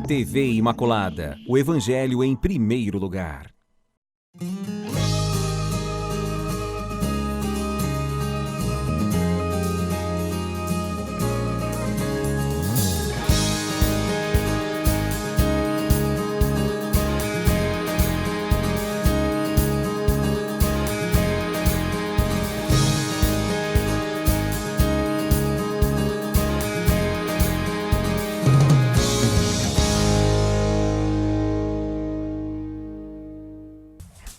TV Imaculada, o Evangelho em primeiro lugar.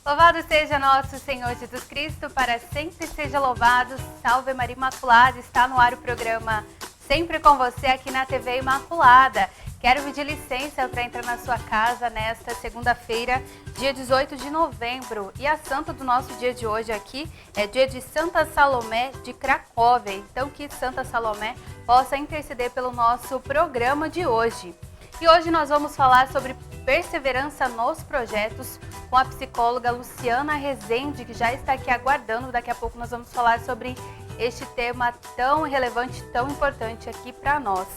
Louvado seja nosso Senhor Jesus Cristo, para sempre seja louvado. Salve Maria Imaculada, está no ar o programa Sempre com você aqui na TV Imaculada. Quero pedir licença para entrar na sua casa nesta segunda-feira, dia 18 de novembro. E a santa do nosso dia de hoje aqui é dia de Santa Salomé de Cracóvia. Então que Santa Salomé possa interceder pelo nosso programa de hoje. E hoje nós vamos falar sobre perseverança nos projetos com a psicóloga Luciana Rezende, que já está aqui aguardando. Daqui a pouco nós vamos falar sobre este tema tão relevante, tão importante aqui para nós.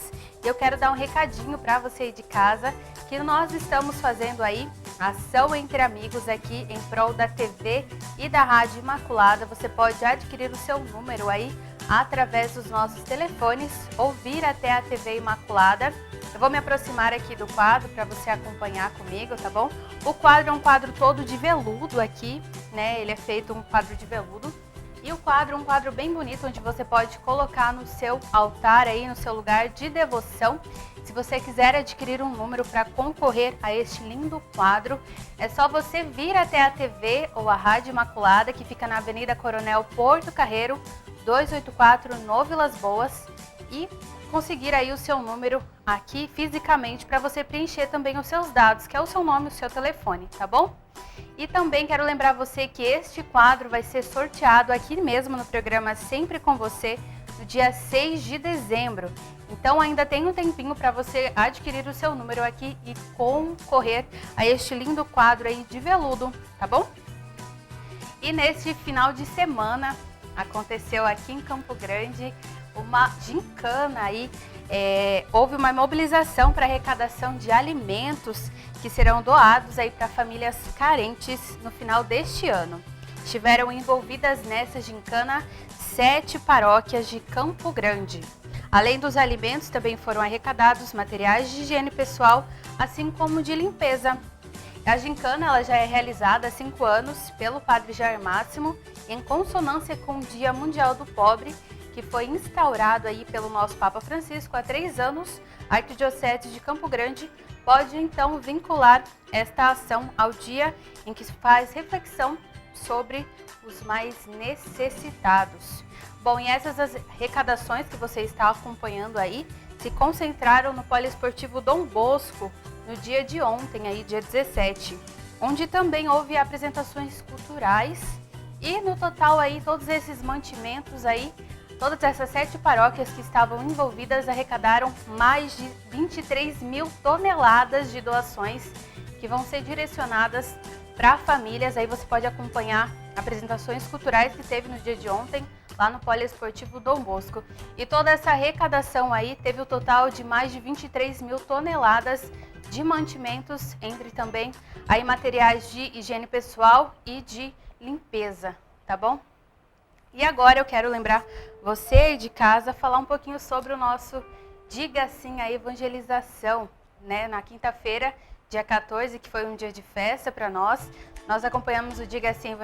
E eu quero dar um recadinho para você aí de casa, que nós estamos fazendo aí ação entre amigos aqui em prol da TV e da Rádio Imaculada. Você pode adquirir o seu número aí através dos nossos telefones ou vir até a TV Imaculada. Eu vou me aproximar aqui do quadro para você acompanhar comigo, tá bom? O quadro é um quadro todo de veludo aqui, né? Ele é feito um quadro de veludo. E o quadro é um quadro bem bonito, onde você pode colocar no seu altar aí, no seu lugar de devoção. Se você quiser adquirir um número para concorrer a este lindo quadro, é só você vir até a TV ou a Rádio Imaculada, que fica na Avenida Coronel Porto Carreiro, 284, no Vilas Boas, e conseguir aí o seu número aqui fisicamente para você preencher também os seus dados, que é o seu nome e o seu telefone, tá bom? E também quero lembrar você que este quadro vai ser sorteado aqui mesmo no programa Sempre com Você, no dia 6 de dezembro. Então ainda tem um tempinho para você adquirir o seu número aqui e concorrer a este lindo quadro aí de veludo, tá bom? E neste final de semana aconteceu aqui em Campo Grande uma gincana aí, houve uma mobilização para arrecadação de alimentos que serão doados aí para famílias carentes no final deste ano. Estiveram envolvidas nessa gincana 7 paróquias de Campo Grande. Além dos alimentos, também foram arrecadados materiais de higiene pessoal, assim como de limpeza. A gincana ela já é realizada há 5 anos pelo Padre Jair Máximo, em consonância com o Dia Mundial do Pobre, que foi instaurado aí pelo nosso Papa Francisco há 3 anos. A Arquidiocese de Campo Grande pode então vincular esta ação ao dia em que se faz reflexão sobre os mais necessitados. Bom, e essas arrecadações que você está acompanhando aí se concentraram no Poliesportivo Dom Bosco no dia de ontem, aí, dia 17, onde também houve apresentações culturais. E no total aí, todos esses mantimentos aí, todas essas 7 paróquias que estavam envolvidas arrecadaram mais de 23 mil toneladas de doações que vão ser direcionadas para famílias. Aí você pode acompanhar apresentações culturais que teve no dia de ontem, lá no Poliesportivo Dom Bosco. E toda essa arrecadação aí teve o total de mais de 23 mil toneladas de mantimentos, entre também aí materiais de higiene pessoal e de limpeza, tá bom? E agora eu quero lembrar você de casa, falar um pouquinho sobre o nosso Diga Sim à Evangelização, né? Na quinta-feira, dia 14, que foi um dia de festa para nós acompanhamos o Diga Sim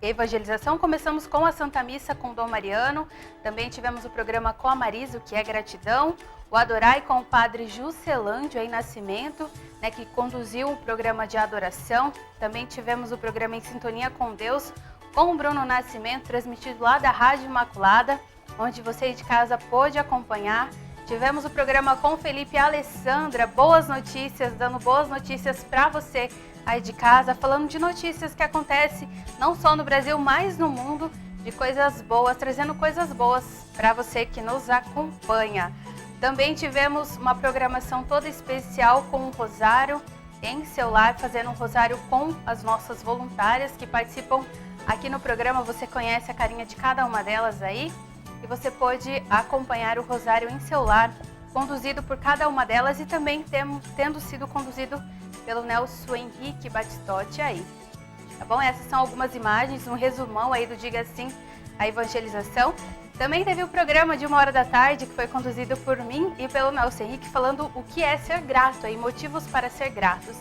Evangelização, começamos com a Santa Missa com Dom Mariano, também tivemos o programa com a Marisa, o que é gratidão, o Adorai com o Padre Juscelândio aí Nascimento, né, que conduziu o programa de adoração, também tivemos o programa Em Sintonia com Deus, com o Bruno Nascimento, transmitido lá da Rádio Imaculada, onde você aí de casa pôde acompanhar. Tivemos o programa com Felipe e Alessandra, boas notícias, dando boas notícias para você aí de casa, falando de notícias que acontecem não só no Brasil, mas no mundo, de coisas boas, trazendo coisas boas para você que nos acompanha. Também tivemos uma programação toda especial com o Rosário em seu lar, fazendo um rosário com as nossas voluntárias que participam aqui no programa. Você conhece a carinha de cada uma delas aí e você pode acompanhar o rosário em seu lar conduzido por cada uma delas e também tendo sido conduzido pelo Nelson Henrique Batistotti aí. Tá bom? Essas são algumas imagens, um resumão aí do Diga Sim à Evangelização. Também teve o programa de 1h da tarde, que foi conduzido por mim e pelo Nelson Henrique, falando o que é ser grato, aí, motivos para ser gratos.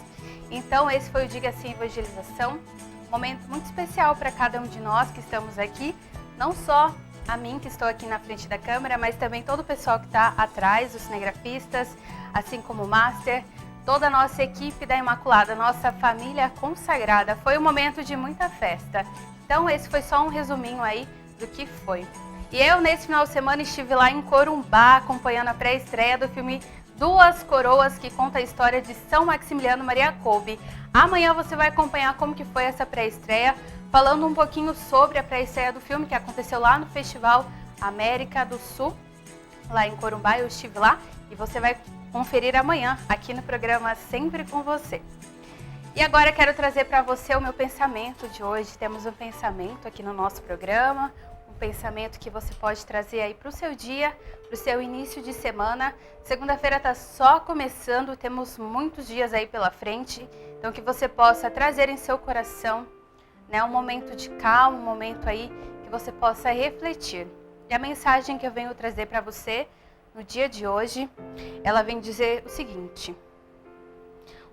Então, esse foi o Diga Sim Evangelização, um momento muito especial para cada um de nós que estamos aqui, não só a mim que estou aqui na frente da câmera, mas também todo o pessoal que está atrás, os cinegrafistas, assim como o Master, toda a nossa equipe da Imaculada, nossa família consagrada. Foi um momento de muita festa. Então, esse foi só um resuminho aí do que foi. E eu, nesse final de semana, estive lá em Corumbá, acompanhando a pré-estreia do filme Duas Coroas, que conta a história de São Maximiliano Maria Kolbe. Amanhã você vai acompanhar como que foi essa pré-estreia, falando um pouquinho sobre a pré-estreia do filme, que aconteceu lá no Festival América do Sul, lá em Corumbá. Eu estive lá e você vai conferir amanhã, aqui no programa Sempre com Você. E agora eu quero trazer para você o meu pensamento de hoje. Temos um pensamento aqui no nosso programa, pensamento que você pode trazer aí para o seu dia, para o seu início de semana. Segunda-feira está só começando, temos muitos dias aí pela frente, então que você possa trazer em seu coração, né, um momento de calma, um momento aí que você possa refletir. E a mensagem que eu venho trazer para você no dia de hoje, ela vem dizer o seguinte: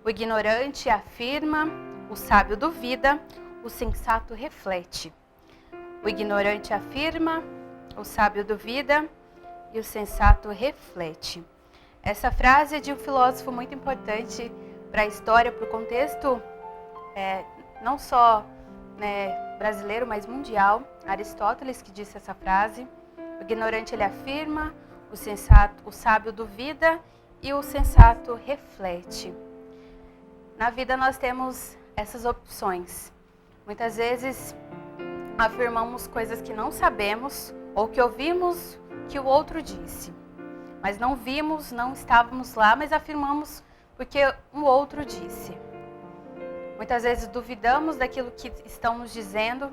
o ignorante afirma, o sábio duvida, o sensato reflete. O ignorante afirma, o sábio duvida e o sensato reflete. Essa frase é de um filósofo muito importante para a história, para o contexto não só brasileiro, mas mundial. Aristóteles que disse essa frase. O ignorante ele afirma, o sábio duvida e o sensato reflete. Na vida nós temos essas opções. Muitas vezes afirmamos coisas que não sabemos ou que ouvimos que o outro disse. Mas não vimos, não estávamos lá, mas afirmamos porque o outro disse. Muitas vezes duvidamos daquilo que estão nos dizendo.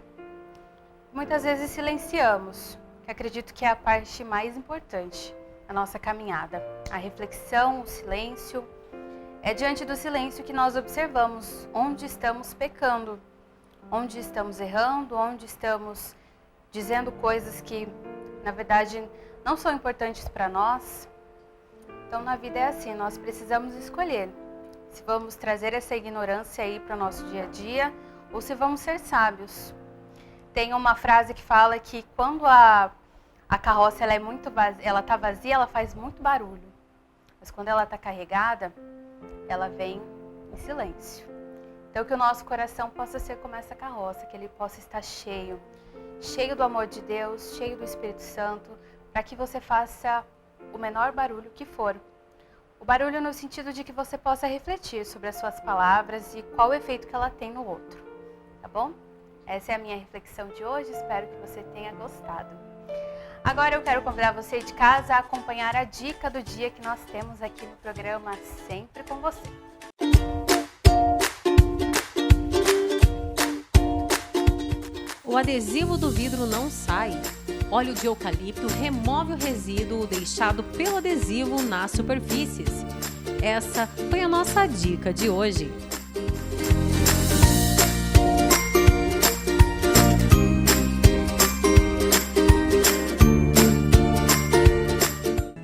Muitas vezes silenciamos, que acredito que é a parte mais importante da nossa caminhada. A reflexão, o silêncio. É diante do silêncio que nós observamos onde estamos pecando, onde estamos errando, onde estamos dizendo coisas que, na verdade, não são importantes para nós. Então, na vida é assim, nós precisamos escolher se vamos trazer essa ignorância aí para o nosso dia a dia ou se vamos ser sábios. Tem uma frase que fala que quando a carroça ela está vazia, ela faz muito barulho. Mas quando ela está carregada, ela vem em silêncio. Então, que o nosso coração possa ser como essa carroça, que ele possa estar cheio do amor de Deus, cheio do Espírito Santo, para que você faça o menor barulho que for. O barulho no sentido de que você possa refletir sobre as suas palavras e qual o efeito que ela tem no outro, tá bom? Essa é a minha reflexão de hoje, espero que você tenha gostado. Agora eu quero convidar você de casa a acompanhar a dica do dia que nós temos aqui no programa Sempre com Você. O adesivo do vidro não sai. Óleo de eucalipto remove o resíduo deixado pelo adesivo nas superfícies. Essa foi a nossa dica de hoje.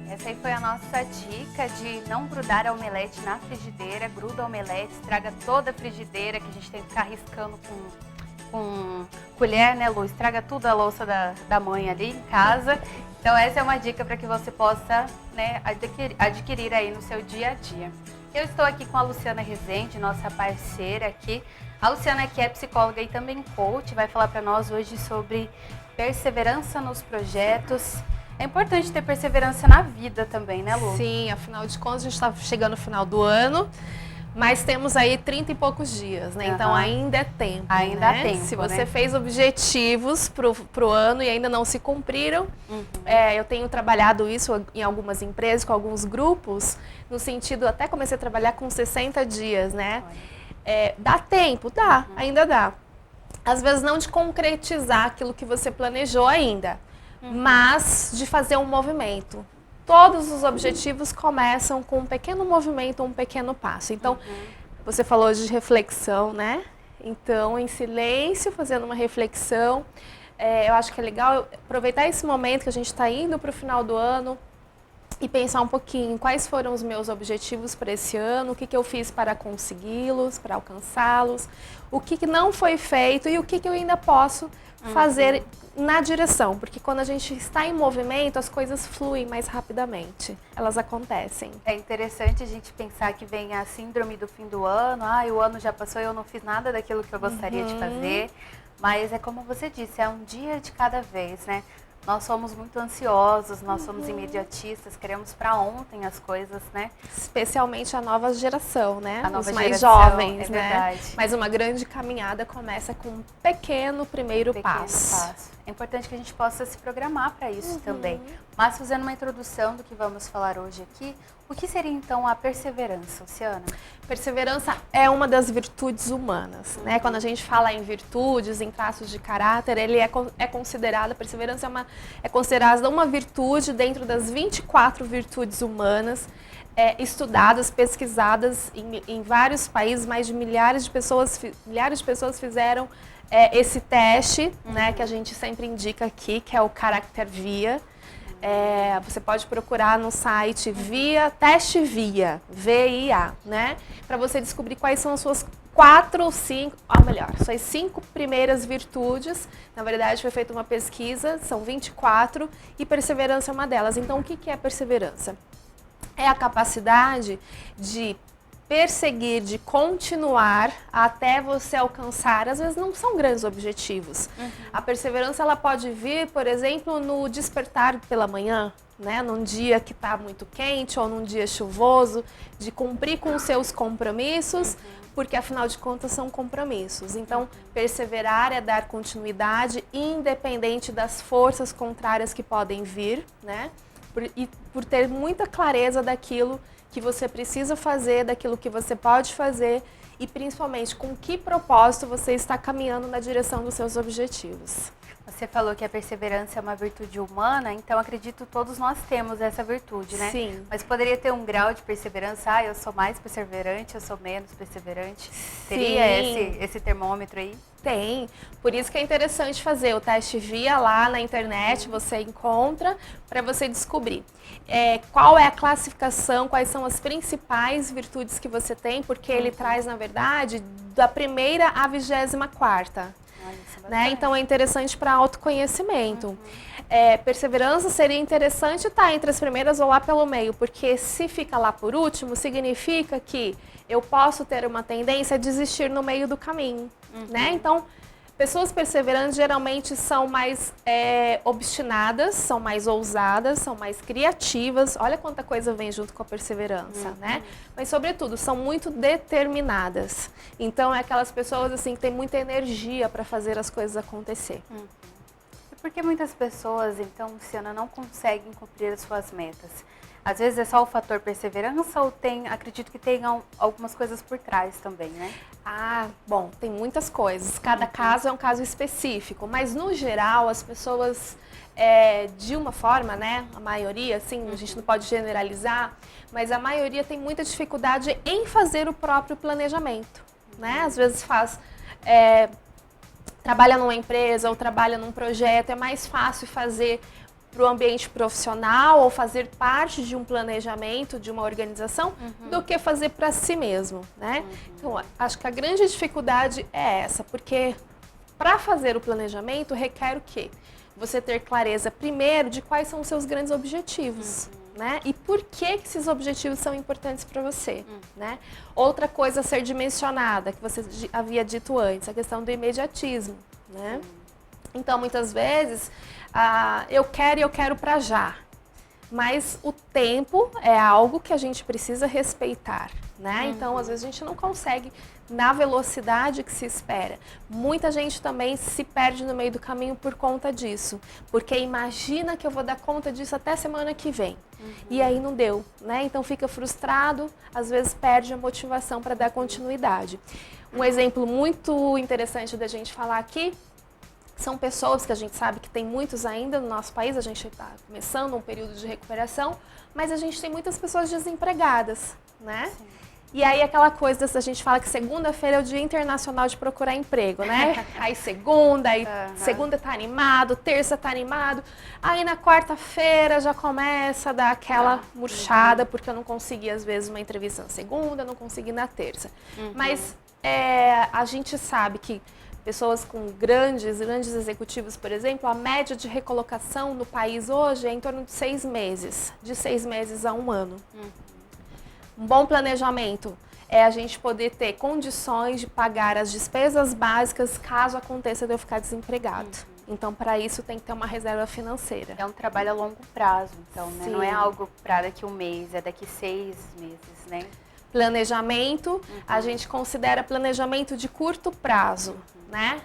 Essa aí foi a nossa dica de não grudar a omelete na frigideira. Gruda a omelete, estraga toda a frigideira, que a gente tem que ficar riscando com colher, né, Lu? Estraga tudo a louça da mãe ali em casa. Então essa é uma dica para que você possa, né, adquirir aí no seu dia a dia. Eu estou aqui com a Luciana Rezende, nossa parceira aqui. A Luciana que é psicóloga e também coach, vai falar para nós hoje sobre perseverança nos projetos. É importante ter perseverança na vida também, né, Lu? Sim, afinal de contas a gente está chegando no final do ano. Mas temos aí 30 e poucos dias, né? Uhum. Então ainda é tempo. Ainda né? há tempo. Se você fez objetivos pro ano e ainda não se cumpriram, eu tenho trabalhado isso em algumas empresas, com alguns grupos, no sentido, até comecei a trabalhar com 60 dias, né? Dá tempo? Dá, ainda dá. Às vezes não de concretizar aquilo que você planejou ainda, mas de fazer um movimento. todos os objetivos começam com um pequeno movimento, um pequeno passo. Então, você falou de reflexão, né? Então, em silêncio, fazendo uma reflexão, eu acho que é legal aproveitar esse momento que a gente está indo para o final do ano e pensar um pouquinho quais foram os meus objetivos para esse ano, o que eu fiz para consegui-los, para alcançá-los, o que não foi feito e o que eu ainda posso fazer na direção, porque quando a gente está em movimento, as coisas fluem mais rapidamente, elas acontecem. É interessante a gente pensar que vem a síndrome do fim do ano, o ano já passou e eu não fiz nada daquilo que eu gostaria de fazer, mas é como você disse, é um dia de cada vez, né? Nós somos muito ansiosos, nós somos imediatistas, queremos para ontem as coisas, né? Especialmente a nova geração, né? A nova Os mais geração, jovens, é né? verdade. Mas uma grande caminhada começa com um pequeno primeiro passo. É importante que a gente possa se programar para isso também. Mas fazendo uma introdução do que vamos falar hoje aqui, o que seria então a perseverança, Luciana? Perseverança é uma das virtudes humanas, né? Quando a gente fala em virtudes, em traços de caráter, ele é considerada, a perseverança é considerada uma virtude dentro das 24 virtudes humanas, estudadas, pesquisadas em vários países, mais de milhares de pessoas fizeram esse teste, né, que a gente sempre indica aqui, que é o Character VIA. Você pode procurar no site Teste VIA, VIA, né? Para você descobrir quais são as suas 4 ou 5, ou melhor, suas 5 primeiras virtudes. Na verdade, foi feita uma pesquisa, são 24, e perseverança é uma delas. Então, o que é perseverança? É a capacidade de perseguir, de continuar até você alcançar. Às vezes não são grandes objetivos. A perseverança ela pode vir, por exemplo, no despertar pela manhã, né? Num dia que está muito quente ou num dia chuvoso, de cumprir com os seus compromissos, porque afinal de contas são compromissos. Então, perseverar é dar continuidade, independente das forças contrárias que podem vir, né? Por ter muita clareza daquilo que você precisa fazer, daquilo que você pode fazer e principalmente com que propósito você está caminhando na direção dos seus objetivos. Você falou que a perseverança é uma virtude humana, então acredito todos nós temos essa virtude, né? Sim. Mas poderia ter um grau de perseverança, eu sou mais perseverante, eu sou menos perseverante? Teria esse termômetro aí? Tem, por isso que é interessante fazer o teste VIA lá na internet, você encontra para você descobrir qual é a classificação, quais são as principais virtudes que você tem, porque ele traz, na verdade, da primeira à 24ª. Né? Então é interessante para autoconhecimento. Perseverança seria interessante estar entre as primeiras ou lá pelo meio, porque se fica lá por último, significa que eu posso ter uma tendência a desistir no meio do caminho. Né? Então, pessoas perseverantes geralmente são mais obstinadas, são mais ousadas, são mais criativas. Olha quanta coisa vem junto com a perseverança, né? Mas, sobretudo, são muito determinadas. Então, é aquelas pessoas assim, que têm muita energia para fazer as coisas acontecer. E por que muitas pessoas, então, Luciana, não conseguem cumprir as suas metas? Às vezes é só o fator perseverança ou acredito que tenham algumas coisas por trás também, né? Bom, tem muitas coisas. Cada caso é um caso específico, mas no geral as pessoas, de uma forma, né, a maioria, assim, a gente não pode generalizar, mas a maioria tem muita dificuldade em fazer o próprio planejamento, né? Às vezes trabalha numa empresa ou trabalha num projeto, é mais fácil fazer para o ambiente profissional ou fazer parte de um planejamento, de uma organização, do que fazer para si mesmo, né? Então, acho que a grande dificuldade é essa, porque para fazer o planejamento requer o quê? Você ter clareza, primeiro, de quais são os seus grandes objetivos, né? E por que esses objetivos são importantes para você, né? Outra coisa a ser dimensionada, que você havia dito antes, a questão do imediatismo, né? Então, muitas vezes, eu quero para já, mas o tempo é algo que a gente precisa respeitar, né? Então, às vezes, a gente não consegue na velocidade que se espera. Muita gente também se perde no meio do caminho por conta disso, porque imagina que eu vou dar conta disso até semana que vem, e aí não deu, né? Então, fica frustrado, às vezes perde a motivação para dar continuidade. Um exemplo muito interessante da gente falar aqui São pessoas que a gente sabe que tem muitos ainda no nosso país, a gente está começando um período de recuperação, mas a gente tem muitas pessoas desempregadas, né? Sim. E aí aquela coisa, a gente fala que segunda-feira é o Dia Internacional de Procurar Emprego, né? Aí segunda tá animado, terça tá animado, aí na quarta-feira já começa a dar aquela murchada, porque eu não consegui às vezes uma entrevista na segunda, não consegui na terça. Mas a gente sabe que pessoas com grandes executivos, por exemplo, a média de recolocação no país hoje é em torno de 6 meses, de 6 meses a 1 ano. Um bom planejamento é a gente poder ter condições de pagar as despesas básicas caso aconteça de eu ficar desempregado. Então, para isso, tem que ter uma reserva financeira. É um trabalho a longo prazo, então, né? Sim. Não é algo para daqui 1 mês, é daqui 6 meses, né? Planejamento, a gente considera planejamento de curto prazo, né?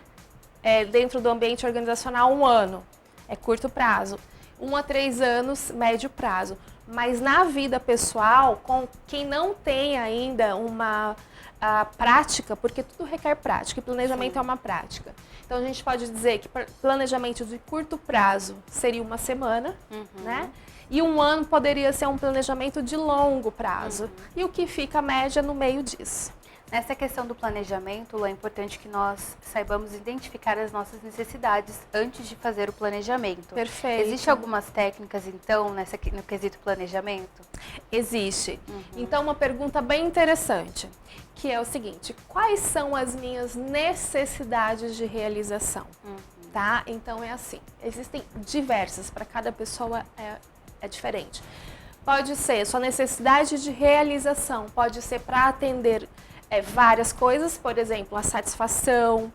Dentro do ambiente organizacional, 1 ano é curto prazo. 1 a 3 anos, médio prazo. Mas na vida pessoal, com quem não tem ainda uma prática, porque tudo requer prática, e planejamento é uma prática. Então a gente pode dizer que planejamento de curto prazo seria 1 semana, né? E 1 ano poderia ser um planejamento de longo prazo. E o que fica a média no meio disso. Nessa questão do planejamento, Lu, é importante que nós saibamos identificar as nossas necessidades antes de fazer o planejamento. Perfeito. Existem algumas técnicas, então, no quesito planejamento? Existe. Então, uma pergunta bem interessante, que é o seguinte: quais são as minhas necessidades de realização? Tá? Então, é assim, existem diversas, para cada pessoa é diferente. Pode ser sua necessidade de realização, pode ser para atender várias coisas, por exemplo, a satisfação,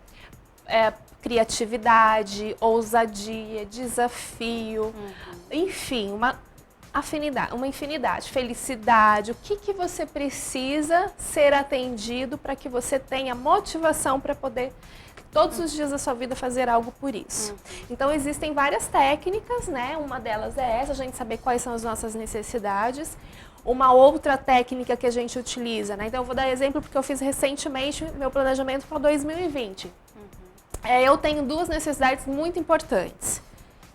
criatividade, ousadia, desafio, enfim, uma infinidade, felicidade. O que você precisa ser atendido para que você tenha motivação para poder todos os dias da sua vida fazer algo por isso. Então existem várias técnicas, né? Uma delas é essa, a gente saber quais são as nossas necessidades. Uma outra técnica que a gente utiliza, né? Então eu vou dar exemplo porque eu fiz recentemente meu planejamento para 2020. Eu tenho 2 necessidades muito importantes,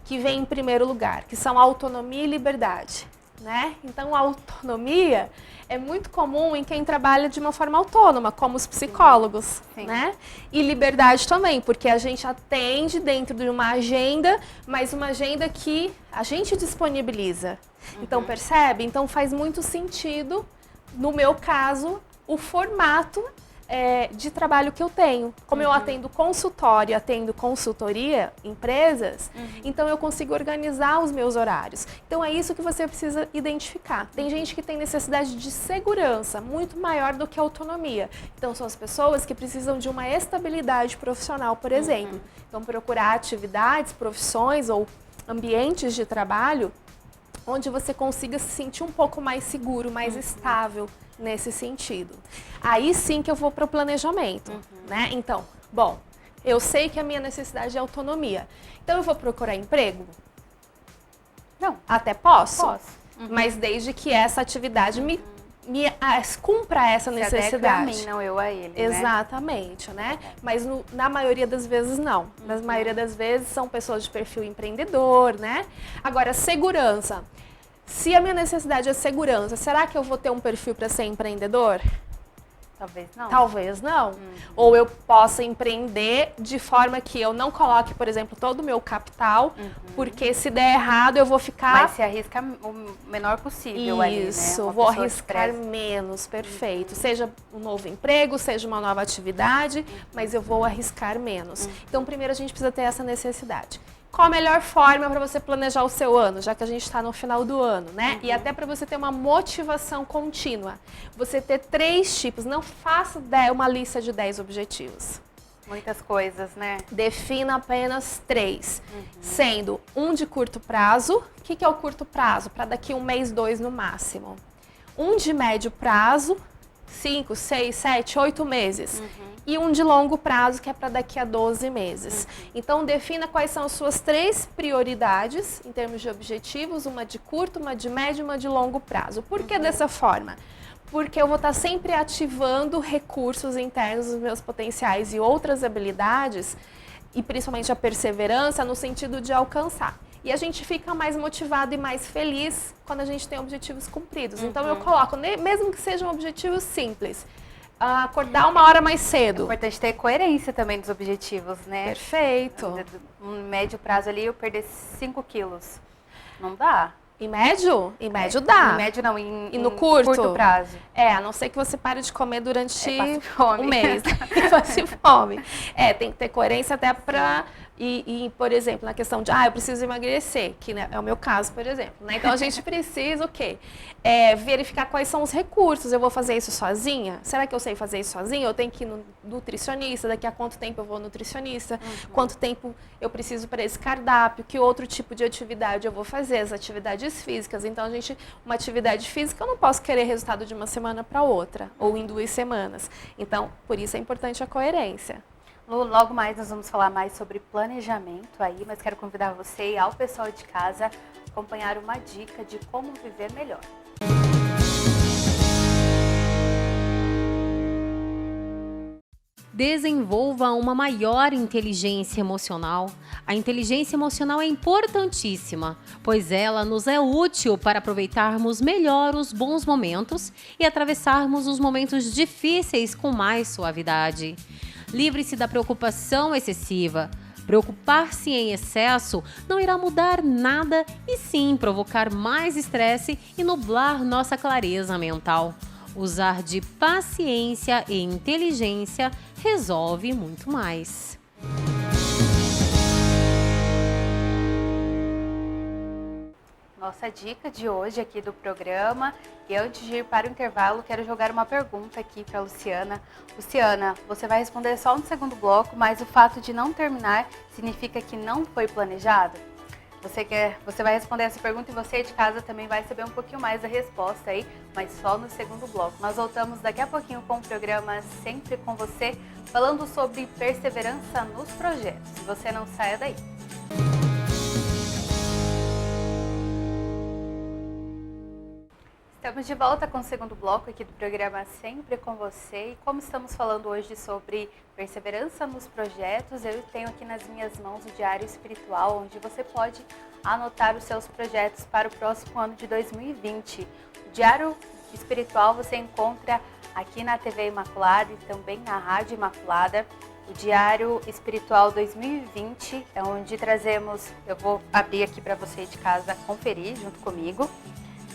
que vêm em primeiro lugar, que são autonomia e liberdade, né? Então a autonomia é muito comum em quem trabalha de uma forma autônoma, como os psicólogos, né? E liberdade também, porque a gente atende dentro de uma agenda, mas uma agenda que a gente disponibiliza. Então, percebe? Então, faz muito sentido, no meu caso, o formato de trabalho que eu tenho. Como eu atendo consultório, atendo consultoria, empresas, então eu consigo organizar os meus horários. Então, é isso que você precisa identificar. Tem gente que tem necessidade de segurança muito maior do que autonomia. Então, são as pessoas que precisam de uma estabilidade profissional, por exemplo. Então, procurar atividades, profissões ou ambientes de trabalho onde você consiga se sentir um pouco mais seguro, mais estável nesse sentido. Aí sim que eu vou para o planejamento, né? Então, bom, eu sei que a minha necessidade é autonomia. Então eu vou procurar emprego? Não. Até posso. Posso. Mas desde que essa atividade me cumpra essa necessidade. A mim, não eu a ele, Exatamente, né? Mas na maioria das vezes não. Na maioria das vezes são pessoas de perfil empreendedor, né? Agora, segurança. Se a minha necessidade é segurança, será que eu vou ter um perfil para ser empreendedor? Talvez não. Talvez não. Ou eu possa empreender de forma que eu não coloque, por exemplo, todo o meu capital, porque se der errado eu vou ficar... Mas se arrisca o menor possível ali, né? Isso, vou arriscar menos, perfeito. Seja um novo emprego, seja uma nova atividade, mas eu vou arriscar menos. Então, primeiro a gente precisa ter essa necessidade. Qual a melhor forma para você planejar o seu ano, já que a gente está no final do ano, né? E até para você ter uma motivação contínua. Você ter 3 tipos, não faça uma lista de 10 objetivos. Muitas coisas, né? Defina apenas 3, sendo um de curto prazo. O que é o curto prazo? Para daqui 1 mês, 2 no máximo. Um de médio prazo, 5, 6, 7, 8 meses. E um de longo prazo, que é para daqui a 12 meses. Então, defina quais são as suas 3 prioridades em termos de objetivos, uma de curto, uma de médio e uma de longo prazo. Por que dessa forma? Porque eu vou estar sempre ativando recursos internos dos meus potenciais e outras habilidades e principalmente a perseverança no sentido de alcançar. E a gente fica mais motivado e mais feliz quando a gente tem objetivos cumpridos. Então eu coloco, mesmo que sejam objetivos simples, acordar 1 hora mais cedo. É importante ter coerência também dos objetivos, né? Perfeito. No médio prazo ali, eu perder 5 quilos. Não dá. Em médio? Em médio dá. Em médio não, E no curto prazo. A não ser que você pare de comer durante fome. um mês. Passe fome. Tem que ter coerência até para... por exemplo, na questão de, eu preciso emagrecer, que né, é o meu caso, por exemplo. Né? Então, a gente precisa o quê? Verificar quais são os recursos. Eu vou fazer isso sozinha? Será que eu sei fazer isso sozinha? Eu tenho que ir no nutricionista? Daqui a quanto tempo eu vou ao nutricionista? Quanto tempo eu preciso para esse cardápio? Que outro tipo de atividade eu vou fazer? As atividades físicas. Então, uma atividade física, eu não posso querer resultado de uma semana para outra, ou em 2 semanas. Então, por isso é importante a coerência. Logo mais nós vamos falar mais sobre planejamento aí, mas quero convidar você e ao pessoal de casa a acompanhar uma dica de como viver melhor. Desenvolva uma maior inteligência emocional. A inteligência emocional é importantíssima, pois ela nos é útil para aproveitarmos melhor os bons momentos e atravessarmos os momentos difíceis com mais suavidade. Livre-se da preocupação excessiva. Preocupar-se em excesso não irá mudar nada e sim provocar mais estresse e nublar nossa clareza mental. Usar de paciência e inteligência resolve muito mais. Nossa dica de hoje aqui do programa. E antes de ir para o intervalo, quero jogar uma pergunta aqui para a Luciana. Luciana, você vai responder só no segundo bloco, mas o fato de não terminar significa que não foi planejado? Você vai responder essa pergunta e você de casa também vai saber um pouquinho mais da resposta aí, mas só no segundo bloco. Nós voltamos daqui a pouquinho com o programa Sempre com Você, falando sobre perseverança nos projetos. Você não saia daí. Estamos de volta com o segundo bloco aqui do programa Sempre com Você. E como estamos falando hoje sobre perseverança nos projetos, eu tenho aqui nas minhas mãos o Diário Espiritual, onde você pode anotar os seus projetos para o próximo ano de 2020. O Diário Espiritual você encontra aqui na TV Imaculada e também na Rádio Imaculada. O Diário Espiritual 2020 é onde trazemos, eu vou abrir aqui para você de casa conferir junto comigo.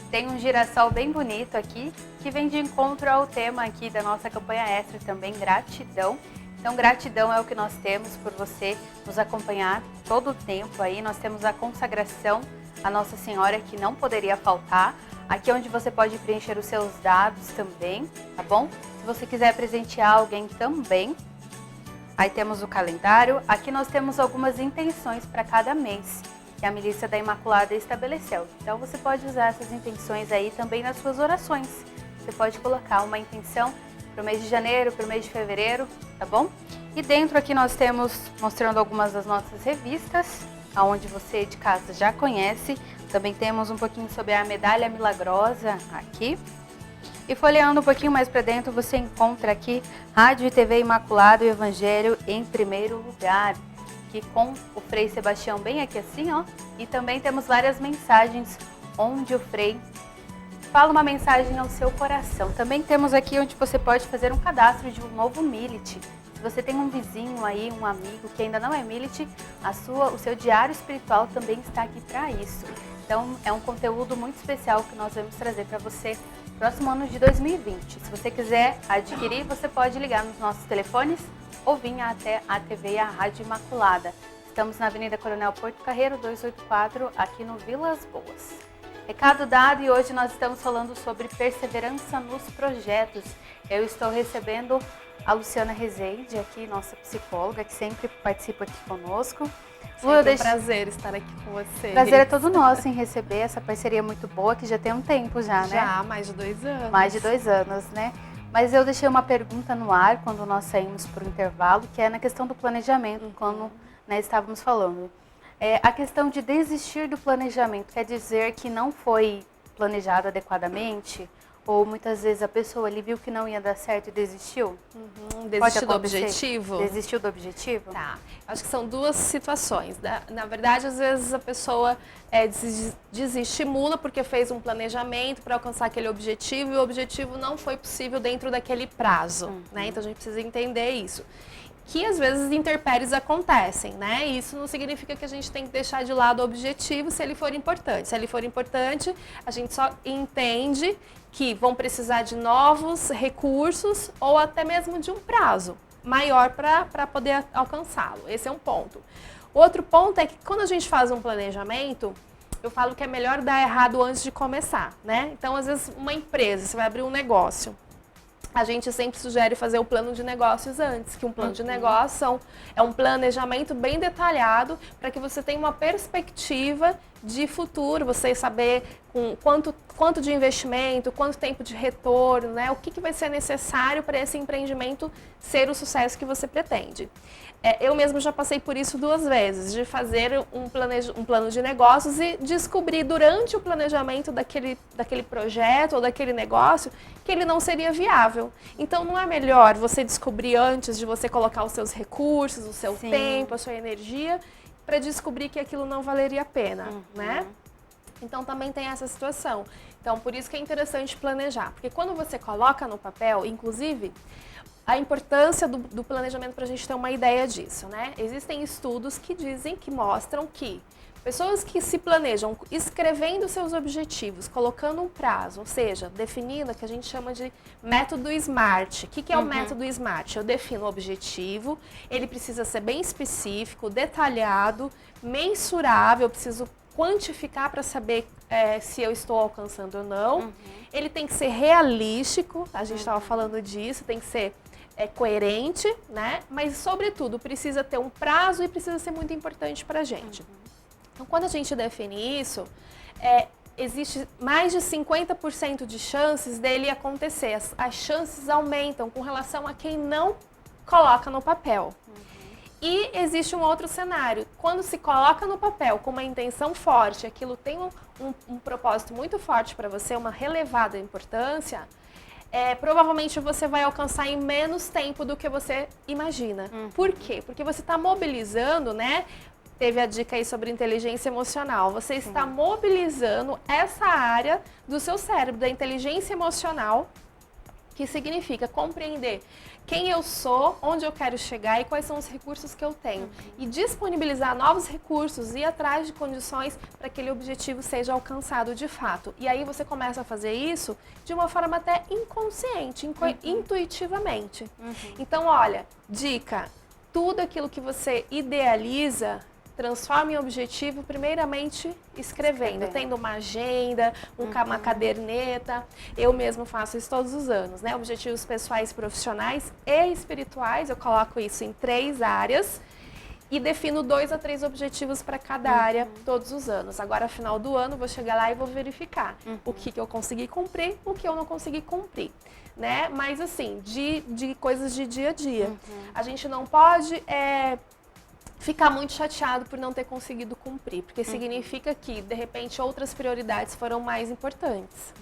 Tem um girassol bem bonito aqui, que vem de encontro ao tema aqui da nossa campanha extra também, gratidão. Então, gratidão é o que nós temos por você nos acompanhar todo o tempo aí. Nós temos a consagração à Nossa Senhora, que não poderia faltar. Aqui é onde você pode preencher os seus dados também, tá bom? Se você quiser presentear alguém também. Aí temos o calendário. Aqui nós temos algumas intenções para cada mês que a Milícia da Imaculada estabeleceu. Então você pode usar essas intenções aí também nas suas orações. Você pode colocar uma intenção para o mês de janeiro, para o mês de fevereiro, tá bom? E dentro aqui nós temos mostrando algumas das nossas revistas, aonde você de casa já conhece. Também temos um pouquinho sobre a Medalha Milagrosa aqui. E folheando um pouquinho mais para dentro, você encontra aqui Rádio e TV Imaculada e o Evangelho em primeiro lugar. Aqui com o Frei Sebastião bem aqui assim, ó. E também temos várias mensagens onde o Frei fala uma mensagem ao seu coração. Também temos aqui onde você pode fazer um cadastro de um novo Millet. Se você tem um vizinho aí, um amigo que ainda não é Millet, o seu diário espiritual também está aqui para isso. Então é um conteúdo muito especial que nós vamos trazer para você no próximo ano de 2020. Se você quiser adquirir, você pode ligar nos nossos telefones ou vir até a TV e a Rádio Imaculada. Estamos na Avenida Coronel Porto Carreiro, 284, aqui no Vilas Boas. Recado dado e hoje nós estamos falando sobre perseverança nos projetos. Eu estou recebendo a Luciana Rezende, aqui, nossa psicóloga, que sempre participa aqui conosco. É um prazer estar aqui com você. Prazer é todo nosso em receber essa parceria muito boa, que já tem um tempo já, né? Já, mais de 2 anos. Mais de 2 anos, né? Mas eu deixei uma pergunta no ar quando nós saímos para o intervalo, que é na questão do planejamento, quando estávamos falando. A questão de desistir do planejamento quer dizer que não foi planejado adequadamente? Ou muitas vezes a pessoa ali viu que não ia dar certo e desistiu? Desistiu do objetivo? Desistiu do objetivo? Tá. Acho que são duas situações. Na verdade, às vezes a pessoa desestimula porque fez um planejamento para alcançar aquele objetivo e o objetivo não foi possível dentro daquele prazo, né? Então a gente precisa entender isso. Que às vezes intempéries acontecem, né? Isso não significa que a gente tem que deixar de lado o objetivo se ele for importante. Se ele for importante, a gente só entende que vão precisar de novos recursos ou até mesmo de um prazo maior para poder alcançá-lo. Esse é um ponto. Outro ponto é que quando a gente faz um planejamento, eu falo que é melhor dar errado antes de começar, né? Então, às vezes, uma empresa, você vai abrir um negócio, a gente sempre sugere fazer o plano de negócios antes, que um plano de negócio é um planejamento bem detalhado para que você tenha uma perspectiva de futuro, você saber com quanto de investimento, quanto tempo de retorno, né? O que vai ser necessário para esse empreendimento ser o sucesso que você pretende. Eu mesmo já passei por isso 2 vezes, de fazer um plano de negócios e descobrir durante o planejamento daquele projeto ou daquele negócio que ele não seria viável. Então não é melhor você descobrir antes de você colocar os seus recursos, o seu tempo, a sua energia, para descobrir que aquilo não valeria a pena, né? Então também tem essa situação. Então por isso que é interessante planejar, porque quando você coloca no papel, inclusive, a importância do planejamento para a gente ter uma ideia disso, né? Existem estudos que mostram que pessoas que se planejam escrevendo seus objetivos, colocando um prazo, ou seja, definindo o que a gente chama de método SMART. O que é o método SMART? Eu defino o objetivo, ele precisa ser bem específico, detalhado, mensurável, eu preciso quantificar para saber se eu estou alcançando ou não. Ele tem que ser realístico, a gente estava falando disso, tem que ser coerente, né? Mas, sobretudo, precisa ter um prazo e precisa ser muito importante para a gente. Então, quando a gente define isso, existe mais de 50% de chances dele acontecer. As chances aumentam com relação a quem não coloca no papel. E existe um outro cenário. Quando se coloca no papel com uma intenção forte, aquilo tem um propósito muito forte para você, uma relevada importância, provavelmente você vai alcançar em menos tempo do que você imagina. Por quê? Porque você está mobilizando, né? Teve a dica aí sobre inteligência emocional. Você está mobilizando essa área do seu cérebro, da inteligência emocional, que significa compreender quem eu sou, onde eu quero chegar e quais são os recursos que eu tenho. E disponibilizar novos recursos e ir atrás de condições para que aquele objetivo seja alcançado de fato. E aí você começa a fazer isso de uma forma até inconsciente, intuitivamente. Então, olha, dica, tudo aquilo que você idealiza, transforma em objetivo, primeiramente escrevendo, tendo uma agenda, uma caderneta. Eu mesmo faço isso todos os anos, né? Objetivos pessoais, profissionais e espirituais, eu coloco isso em 3 áreas e defino 2 a 3 objetivos para cada área todos os anos. Agora, final do ano, vou chegar lá e vou verificar o que eu consegui cumprir, o que eu não consegui cumprir, né? Mas assim, de coisas de dia a dia. A gente não pode ficar muito chateado por não ter conseguido cumprir, porque significa que, de repente, outras prioridades foram mais importantes.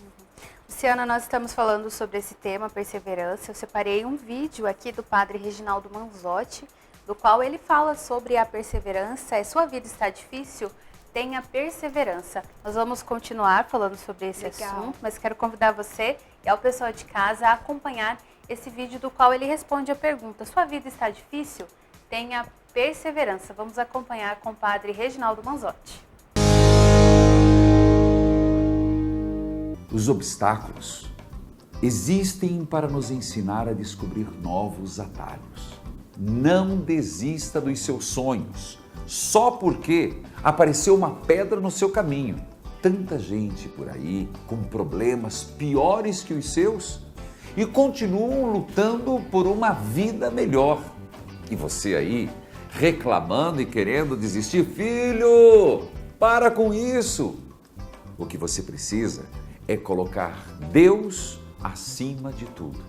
Luciana, nós estamos falando sobre esse tema, perseverança. Eu separei um vídeo aqui do padre Reginaldo Manzotti, do qual ele fala sobre a perseverança. Sua vida está difícil? Tenha perseverança. Nós vamos continuar falando sobre esse assunto, mas quero convidar você e ao pessoal de casa a acompanhar esse vídeo do qual ele responde a pergunta: sua vida está difícil? Tenha perseverança. Vamos acompanhar com o padre Reginaldo Manzotti. Os obstáculos existem para nos ensinar a descobrir novos atalhos. Não desista dos seus sonhos só porque apareceu uma pedra no seu caminho. Tanta gente por aí com problemas piores que os seus e continuam lutando por uma vida melhor. E você aí reclamando e querendo desistir? Filho, para com isso! O que você precisa é colocar Deus acima de tudo,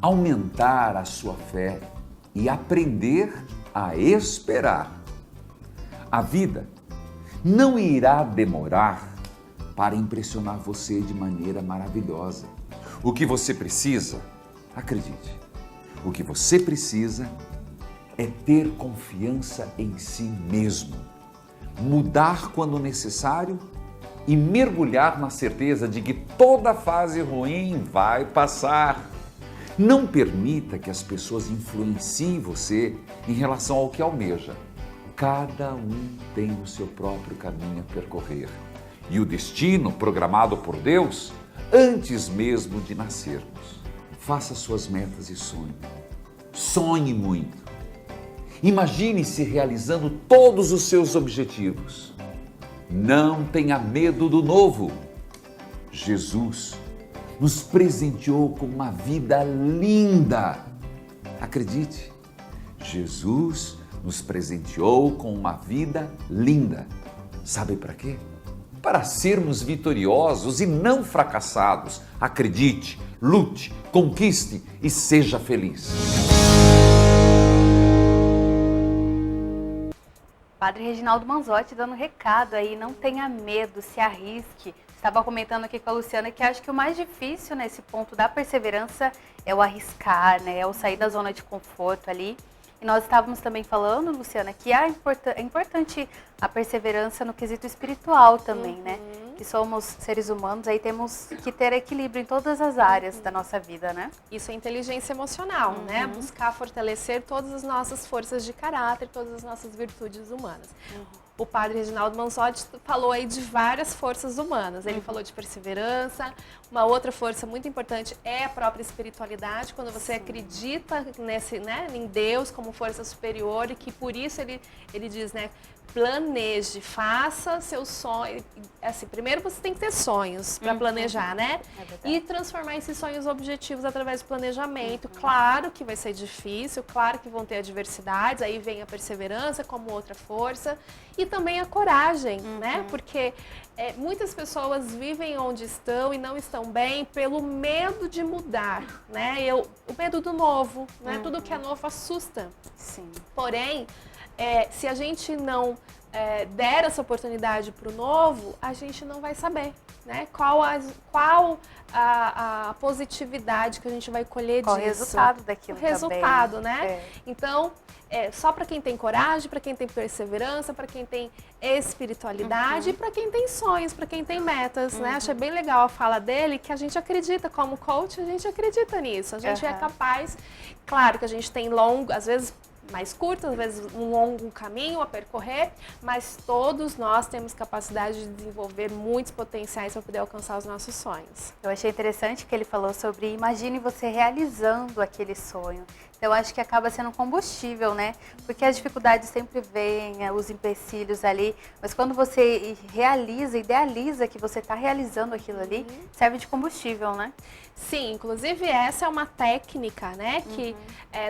aumentar a sua fé e aprender a esperar. A vida não irá demorar para impressionar você de maneira maravilhosa. O que você precisa, acredite, o que você precisa é ter confiança em si mesmo, mudar quando necessário e mergulhar na certeza de que toda fase ruim vai passar. Não permita que as pessoas influenciem você em relação ao que almeja. Cada um tem o seu próprio caminho a percorrer. E o destino programado por Deus antes mesmo de nascermos. Faça suas metas e sonhe. Sonhe muito. Imagine-se realizando todos os seus objetivos. Não tenha medo do novo. Jesus nos presenteou com uma vida linda. Acredite, Jesus nos presenteou com uma vida linda. Sabe para quê? Para sermos vitoriosos e não fracassados. Acredite, lute, conquiste e seja feliz. Padre Reginaldo Manzotti dando recado aí, não tenha medo, se arrisque. Estava comentando aqui com a Luciana que acho que o mais difícil nesse ponto da perseverança é o arriscar, né? É o sair da zona de conforto ali. E nós estávamos também falando, Luciana, que é importante a perseverança no quesito espiritual também, né? Que somos seres humanos, aí temos que ter equilíbrio em todas as áreas da nossa vida, né? Isso é inteligência emocional, né? Buscar fortalecer todas as nossas forças de caráter, todas as nossas virtudes humanas. O padre Reginaldo Manzotti falou aí de várias forças humanas. Ele falou de perseverança. Uma outra força muito importante é a própria espiritualidade, quando você acredita em Deus como força superior e que por isso ele diz, né? Planeje, faça seus sonhos. Assim, primeiro você tem que ter sonhos para planejar, né? E transformar esses sonhos objetivos através do planejamento. Claro que vai ser difícil, claro que vão ter adversidades, aí vem a perseverança como outra força. E também a coragem, né? Porque muitas pessoas vivem onde estão e não estão bem pelo medo de mudar, né? O medo do novo, né? Tudo que é novo assusta. Sim. Porém, se a gente não der essa oportunidade para o novo, a gente não vai saber, né? Qual a positividade que a gente vai colher Qual disso. o resultado daquilo também. O resultado, né? Então, só para quem tem coragem, para quem tem perseverança, para quem tem espiritualidade e para quem tem sonhos, para quem tem metas, né? Achei bem legal a fala dele, que a gente acredita, como coach, a gente acredita nisso. A gente é capaz, claro que a gente tem às vezes mais curto, às vezes um longo caminho a percorrer, mas todos nós temos capacidade de desenvolver muitos potenciais para poder alcançar os nossos sonhos. Eu achei interessante que ele falou sobre imagine você realizando aquele sonho. Então, acho que acaba sendo um combustível, né? Porque as dificuldades sempre vêm, os empecilhos ali, mas quando você idealiza que você está realizando aquilo ali, serve de combustível, né? Sim, inclusive essa é uma técnica, né, que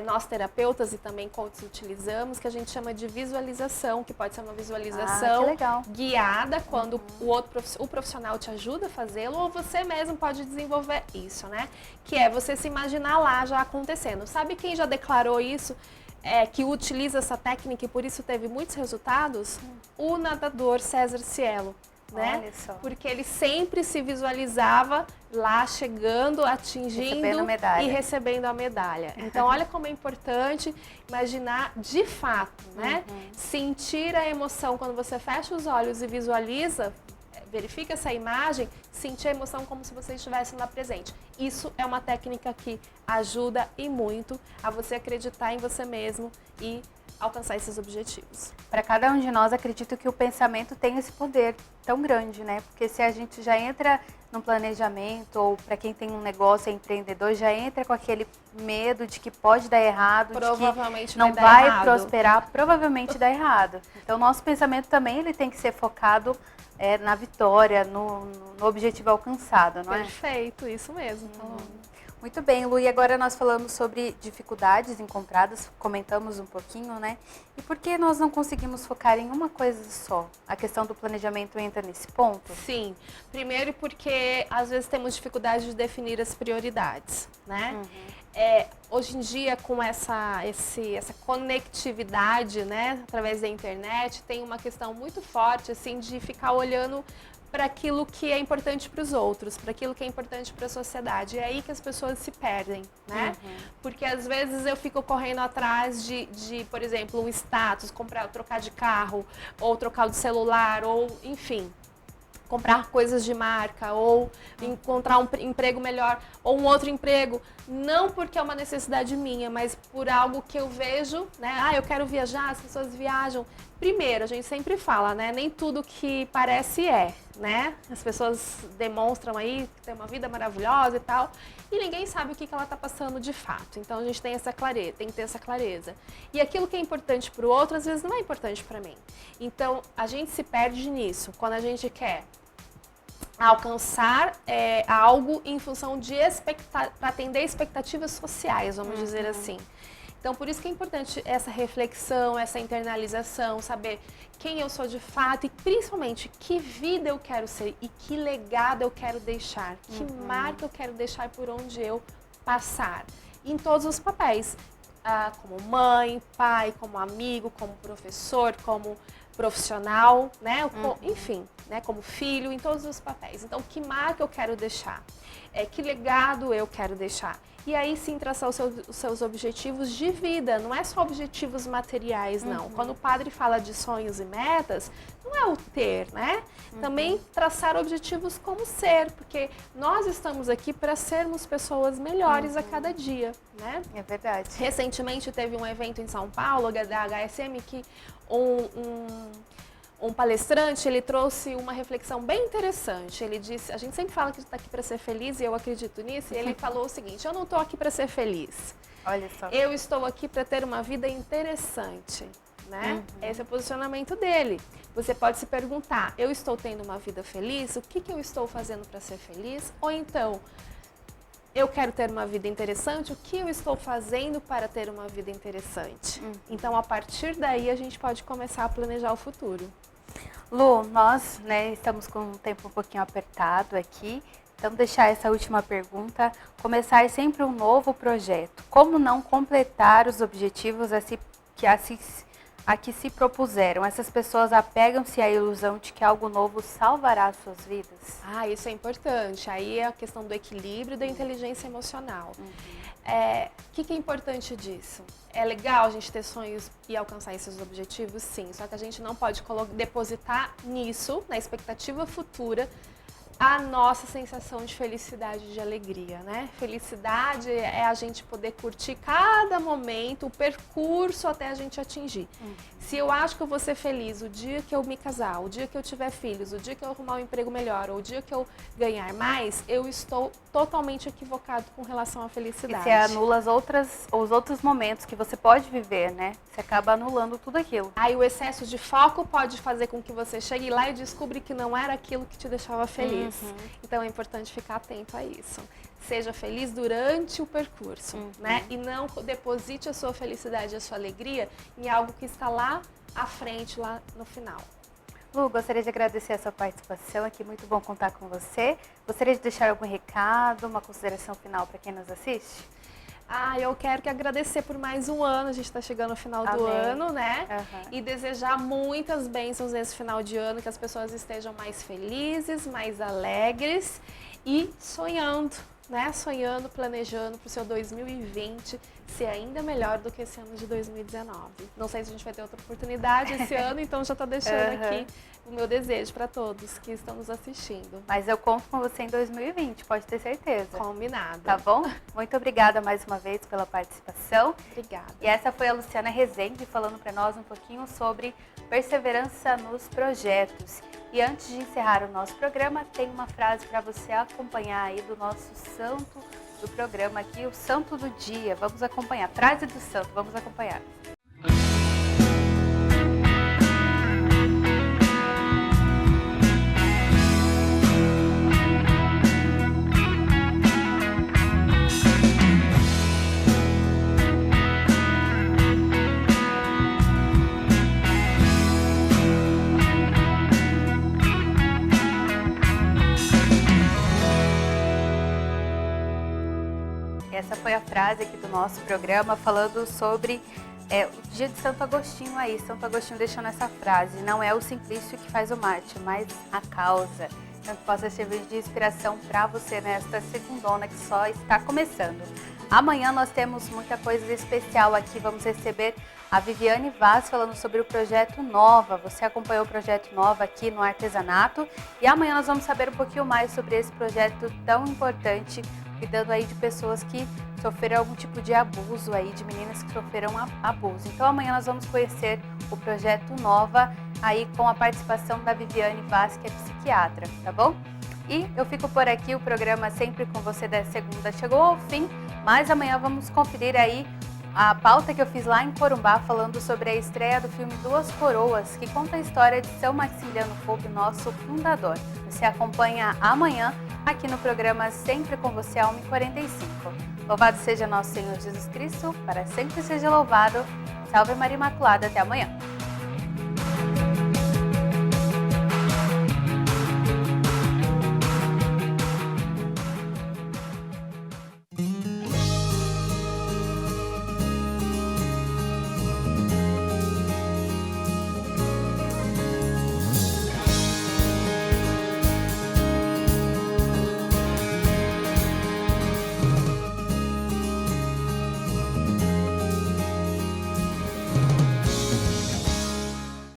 nós terapeutas e também coaches utilizamos, que a gente chama de visualização, que pode ser uma visualização guiada, quando o profissional te ajuda a fazê-lo, ou você mesmo pode desenvolver isso, né? Que é você se imaginar lá já acontecendo. Sabe quem já declarou isso? Que utiliza essa técnica e por isso teve muitos resultados? O nadador César Cielo. Né? Olha só. Porque ele sempre se visualizava lá chegando, atingindo e recebendo a medalha. Então, olha como é importante imaginar de fato, né? Sentir a emoção quando você fecha os olhos e visualiza, verifica essa imagem, sentir a emoção como se você estivesse lá presente. Isso é uma técnica que ajuda e muito a você acreditar em você mesmo e alcançar esses objetivos. Para cada um de nós, acredito que o pensamento tem esse poder tão grande, né? Porque se a gente já entra no planejamento, ou para quem tem um negócio, é empreendedor, já entra com aquele medo de que pode dar errado, provavelmente de que não vai prosperar, provavelmente dá errado. Então, nosso pensamento também ele tem que ser focado na vitória, no objetivo alcançado, não é? Perfeito, isso mesmo. Muito bem, Lu, e agora nós falamos sobre dificuldades encontradas, comentamos um pouquinho, né? E por que nós não conseguimos focar em uma coisa só? A questão do planejamento entra nesse ponto? Sim, primeiro porque às vezes temos dificuldade de definir as prioridades, né? Hoje em dia, com essa conectividade, né, através da internet, tem uma questão muito forte, assim, de ficar olhando para aquilo que é importante para os outros, para aquilo que é importante para a sociedade. É aí que as pessoas se perdem, né? Porque às vezes eu fico correndo atrás de, por exemplo, um status, trocar de carro, ou trocar de celular, ou enfim, comprar coisas de marca, ou encontrar um emprego melhor, ou um outro emprego, não porque é uma necessidade minha, mas por algo que eu vejo, né? Ah, eu quero viajar, as pessoas viajam. Primeiro, a gente sempre fala, né? Nem tudo que parece é, né? As pessoas demonstram aí que tem uma vida maravilhosa e tal, e ninguém sabe o que ela está passando de fato. Então a gente tem essa clareza, tem que ter essa clareza. E aquilo que é importante para o outro, às vezes não é importante para mim. Então a gente se perde nisso, quando a gente quer alcançar algo em função de para atender expectativas sociais, vamos dizer assim. Então, por isso que é importante essa reflexão, essa internalização, saber quem eu sou de fato e, principalmente, que vida eu quero ser e que legado eu quero deixar, que marca eu quero deixar por onde eu passar. Em todos os papéis, como mãe, pai, como amigo, como professor, como profissional, né? Enfim, né? Como filho, em todos os papéis. Então, que marca eu quero deixar? Que legado eu quero deixar? E aí sim traçar os seus objetivos de vida, não é só objetivos materiais, não. Quando o padre fala de sonhos e metas, não é o ter, né? Também traçar objetivos como ser, porque nós estamos aqui para sermos pessoas melhores a cada dia, né? É verdade. Recentemente teve um evento em São Paulo, da HSM, que um palestrante, ele trouxe uma reflexão bem interessante. Ele disse, a gente sempre fala que está aqui para ser feliz e eu acredito nisso, e ele falou o seguinte: eu não estou aqui para ser feliz. Olha só. Eu estou aqui para ter uma vida interessante, né? Esse é o posicionamento dele. Você pode se perguntar, eu estou tendo uma vida feliz? O que eu estou fazendo para ser feliz? Ou então, eu quero ter uma vida interessante, o que eu estou fazendo para ter uma vida interessante? Então, a partir daí, a gente pode começar a planejar o futuro. Lu, nós estamos com um tempo um pouquinho apertado aqui, então deixar essa última pergunta, começar sempre um novo projeto. Como não completar os objetivos a que se propuseram? Essas pessoas apegam-se à ilusão de que algo novo salvará suas vidas? Isso é importante. Aí é a questão do equilíbrio e da inteligência emocional. O que é importante disso? É legal a gente ter sonhos e alcançar esses objetivos, sim. Só que a gente não pode depositar nisso, na expectativa futura, a nossa sensação de felicidade e de alegria, né? Felicidade é a gente poder curtir cada momento, o percurso até a gente atingir. Se eu acho que eu vou ser feliz o dia que eu me casar, o dia que eu tiver filhos, o dia que eu arrumar um emprego melhor, ou o dia que eu ganhar mais, eu estou totalmente equivocado com relação à felicidade. E você anula os outros momentos que você pode viver, né? Você acaba anulando tudo aquilo. Aí o excesso de foco pode fazer com que você chegue lá e descubra que não era aquilo que te deixava feliz. Então é importante ficar atento a isso. Seja feliz durante o percurso, né? E não deposite a sua felicidade, a sua alegria em algo que está lá à frente, lá no final. Lu, gostaria de agradecer a sua participação aqui, muito bom contar com você. Gostaria de deixar algum recado, uma consideração final para quem nos assiste? Eu quero agradecer por mais um ano, a gente está chegando no final do ano, né? E desejar muitas bênçãos nesse final de ano, que as pessoas estejam mais felizes, mais alegres e sonhando, né? Sonhando, planejando para o seu 2020 ser ainda melhor do que esse ano de 2019. Não sei se a gente vai ter outra oportunidade esse ano, então já estou deixando aqui o meu desejo para todos que estão nos assistindo. Mas eu conto com você em 2020, pode ter certeza. Combinado. Tá bom? Muito obrigada mais uma vez pela participação. Obrigada. E essa foi a Luciana Rezende falando para nós um pouquinho sobre perseverança nos projetos. E antes de encerrar o nosso programa, tem uma frase para você acompanhar aí do nosso santo do programa aqui, o santo do dia. Vamos acompanhar. Frase do santo, vamos acompanhar. Essa foi a frase aqui do nosso programa falando sobre O dia de Santo Agostinho aí, Santo Agostinho deixando essa frase: não é o simplício que faz o mártir, mas a causa. Então que possa servir de inspiração para você nesta segundona que só está começando. Amanhã nós temos muita coisa especial aqui, vamos receber a Viviane Vaz falando sobre o Projeto Nova. Você acompanhou o Projeto Nova aqui no Artesanato e amanhã nós vamos saber um pouquinho mais sobre esse projeto tão importante, cuidando aí de pessoas que sofreram algum tipo de abuso aí, de meninas que sofreram abuso. Então amanhã nós vamos conhecer o Projeto Nova aí com a participação da Viviane Vaz, que é psiquiatra, tá bom? E eu fico por aqui, o programa Sempre com Você da segunda chegou ao fim, mas amanhã vamos conferir aí a pauta que eu fiz lá em Corumbá, falando sobre a estreia do filme Duas Coroas, que conta a história de São Maximiliano Kolbe, nosso fundador. Você acompanha amanhã aqui no programa Sempre com Você, à 1h45. Louvado seja nosso Senhor Jesus Cristo, para sempre seja louvado. Salve Maria Imaculada, até amanhã.